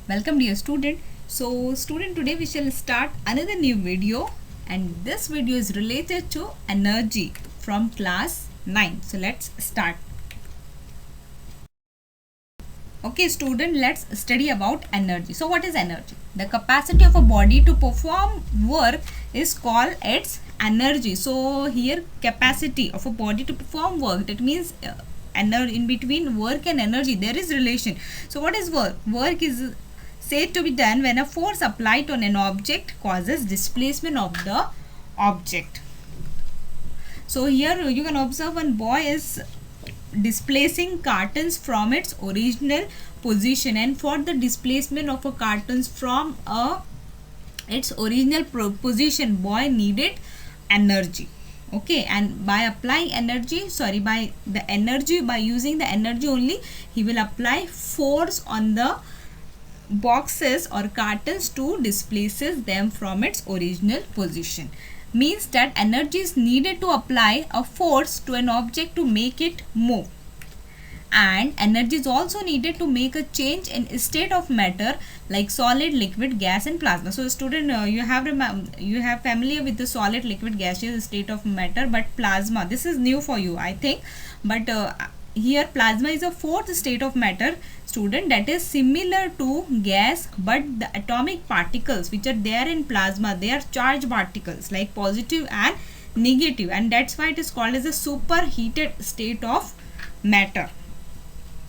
Welcome dear student. So student, today we shall start another new video, and this video is related to energy from class 9. So let's start. Okay student, let's study about energy. So what is energy? The capacity of a body to perform work is called its energy. So here capacity of a body to perform work, that means in between work and energy there is relation. So what is work? Work is said to be done when a force applied on an object causes displacement of the object. So here you can observe one boy is displacing cartons from its original position, and for the displacement of a cartons from its original position, boy needed energy. Okay, and by applying energy, by using the energy only, he will apply force on the boxes or cartons to displaces them from its original position. Means that energy is needed to apply a force to an object to make it move, and energy is also needed to make a change in state of matter like solid, liquid, gas and plasma. So student, you have familiar with the solid, liquid, gaseous state of matter, but plasma, this is new for you I think, but here plasma is a fourth state of matter student, that is similar to gas, but the atomic particles which are there in plasma, they are charged particles like positive and negative, and that's why it is called as a superheated state of matter.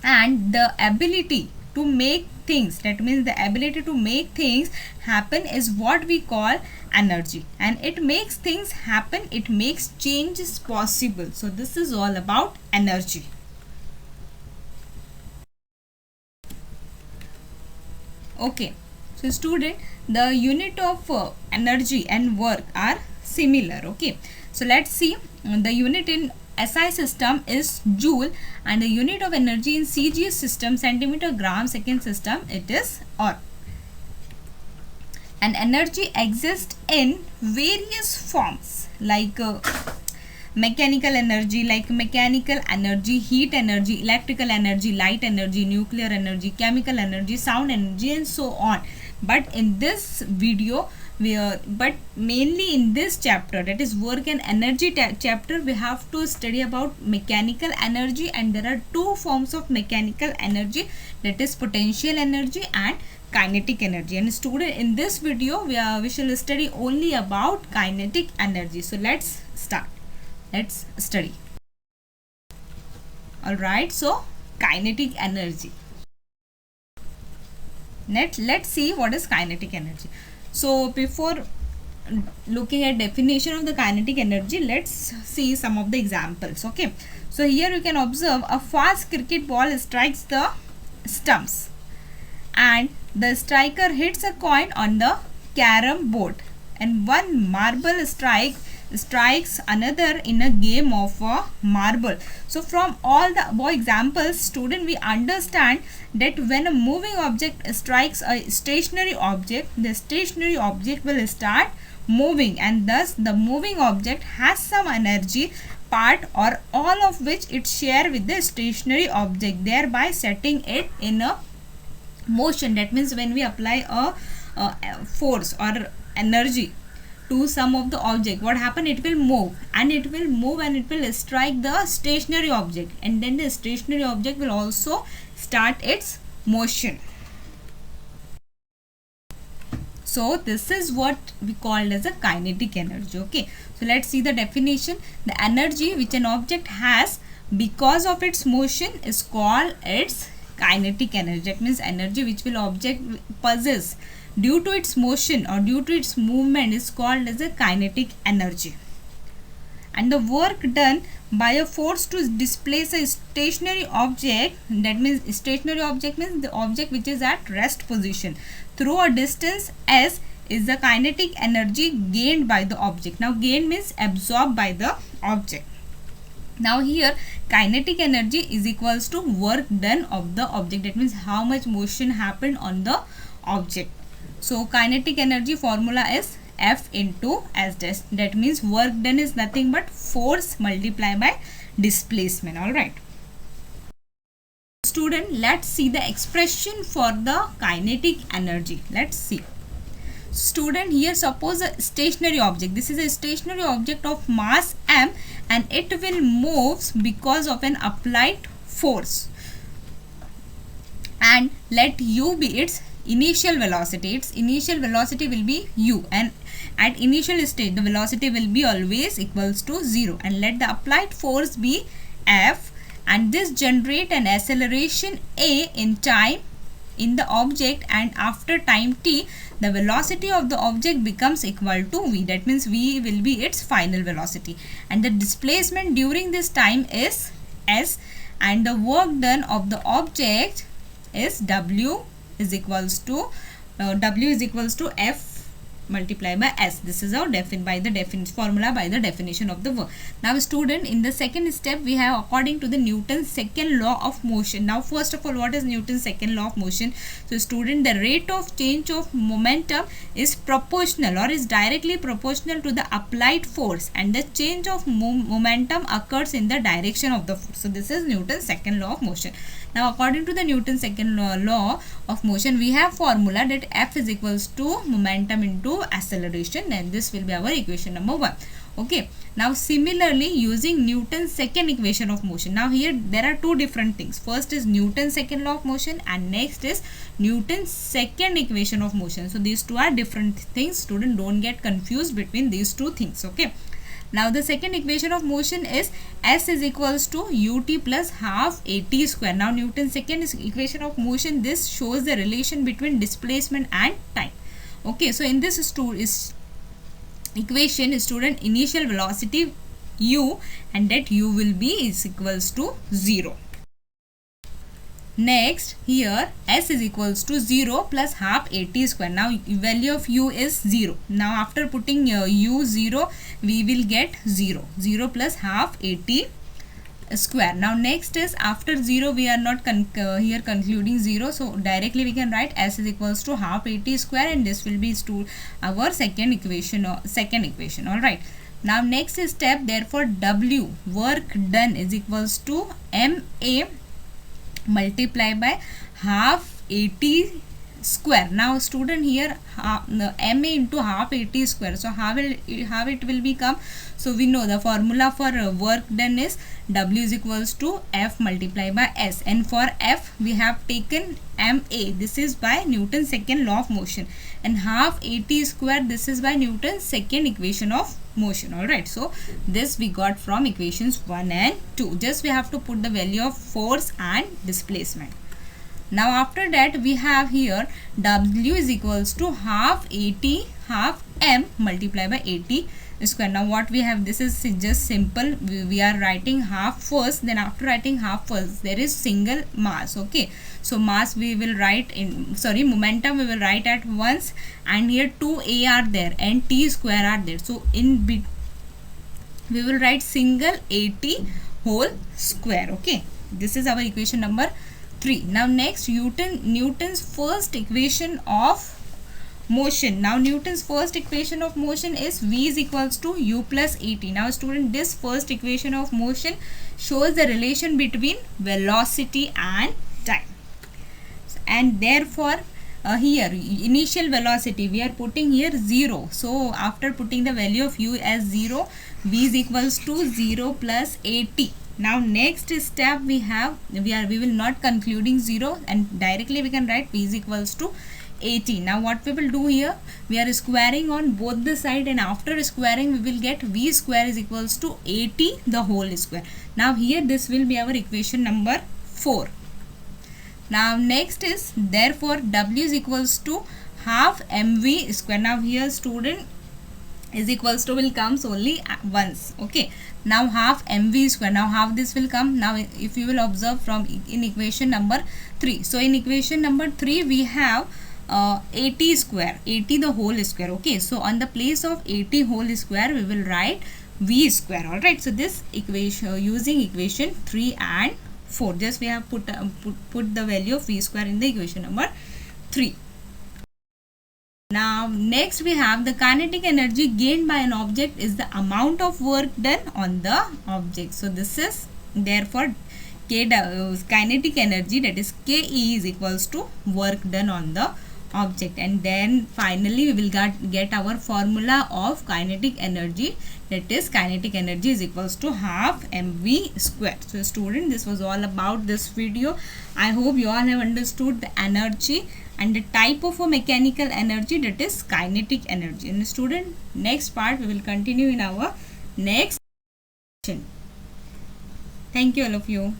And the ability to make things, that means the ability to make things happen, is what we call energy, and it makes things happen, it makes changes possible. So this is all about energy. Okay, so student, the unit of energy and work are similar. Okay, so let's see, the unit in SI system is joule, and the unit of energy in CGS system, centimeter, gram, second system, it is or. And energy exists in various forms like mechanical energy, heat energy, electrical energy, light energy, nuclear energy, chemical energy, sound energy and so on. But in this video, but mainly in this chapter, that is work and energy chapter, we have to study about mechanical energy, and there are two forms of mechanical energy, that is potential energy and kinetic energy. And student, in this video we shall study only about kinetic energy. So let's start. Let's study. Alright, so kinetic energy. Let's see what is kinetic energy. So before looking at definition of the kinetic energy, let's see some of the examples. Okay, so here you can observe a fast cricket ball strikes the stumps, and the striker hits a coin on the carom board, and one marble strikes another in a game of marble. So from all the above examples, student, we understand that when a moving object strikes a stationary object, the stationary object will start moving, and thus the moving object has some energy, part or all of which it share with the stationary object, thereby setting it in a motion. That means when we apply a force or energy to some of the object, what happen, it will move and it will strike the stationary object, and then the stationary object will also start its motion. So this is what we called as a kinetic energy. Okay, so let's see the definition. The energy which an object has because of its motion is called its kinetic energy. That means energy which will object possess due to its motion or due to its movement is called as a kinetic energy. And the work done by a force to displace a stationary object, that means stationary object means the object which is at rest position, through a distance s, is the kinetic energy gained by the object. Now gain means absorbed by the object. Now here kinetic energy is equals to work done of the object, that means how much motion happened on the object. So kinetic energy formula is F into S dash, that means work done is nothing but force multiplied by displacement. Alright, Student, let's see the expression for the kinetic energy. Let's see. Student, here suppose a stationary object. This is a stationary object of mass m and it will move because of an applied force, and let u be its initial velocity. Its initial velocity will be u, and at initial stage the velocity will be always equals to 0, and let the applied force be f, and this generate an acceleration a in time in the object, and after time t the velocity of the object becomes equal to v. That means v will be its final velocity, and the displacement during this time is s, and the work done of the object is w is equals to f multiplied by s. This is our formula by the definition of the work. Now student, in the second step we have according to the Newton's second law of motion. Now first of all, what is Newton's second law of motion? So student, the rate of change of momentum is proportional or is directly proportional to the applied force, and the change of momentum occurs in the direction of the force. So this is Newton's second law of motion. Now according to the Newton's second law of motion, we have formula that F is equals to momentum into acceleration, and this will be our equation number 1. Okay. Now similarly, using Newton's second equation of motion. Now here there are two different things. First is Newton's second law of motion, and next is Newton's second equation of motion. So these two are different things. Student, don't get confused between these two things. Okay. Now the second equation of motion is S is equals to ut plus half at square. Now Newton's second equation of motion, this shows the relation between displacement and time. Okay, so in this equation, student, initial velocity u, and that u will be is equals to 0. Next, here s is equals to 0 plus half at square. Now value of u is 0. Now after putting u 0, we will get 0. 0 plus half at square. Now next is after 0, we are not here concluding 0, so directly we can write s is equals to half at square, and this will be our second equation. All right. Now next step, therefore w, work done, is equals to ma multiply by half at square. Now student, here ma into half at square, so how it will become? So we know the formula for work done is w is equals to f multiplied by s, and for f we have taken ma, this is by Newton's second law of motion, and half at square, this is by Newton's second equation of motion. Alright, so this we got from equations 1 and 2. Just we have to put the value of force and displacement. Now after that, we have here w is equals to half m multiplied by at square. Now what we have, this is just simple. We are writing half first, then after writing half first, there is single mass. Okay, so mass we will write in, momentum we will write at once, and here 2a are there and t square are there. So in we will write single at whole square. Okay, this is our equation number 3. Now next, Newton's first equation of motion. Now Newton's first equation of motion is v is equals to u plus at. Now student, this first equation of motion shows the relation between velocity and time, and therefore here initial velocity we are putting here 0. So after putting the value of u as 0, v is equals to 0 plus at. Now next step we will not concluding 0, and directly we can write v is equals to at. Now what we will do here, we are squaring on both the side, and after squaring we will get v square is equals to at the whole square. Now here this will be our equation number 4. Now next is, therefore w is equals to half mv square. Now here student, is equals to will comes only once. Okay, now half mv square. Now how this will come? Now if you will observe from in equation number 3. So in equation number 3 we have at square, at the whole square. Okay, so on the place of at whole square we will write v square. All right, so this equation, using equation 3 and 4, just we have put the value of v square in the equation number 3. Now next we have the kinetic energy gained by an object is the amount of work done on the object. So this is, therefore kinetic energy, that is Ke is equals to work done on the object. And then finally we will get our formula of kinetic energy, that is kinetic energy is equals to half mv square. So student, this was all about this video. I hope you all have understood the energy and the type of a mechanical energy, that is kinetic energy. And student, next part we will continue in our next session. Thank you all of you.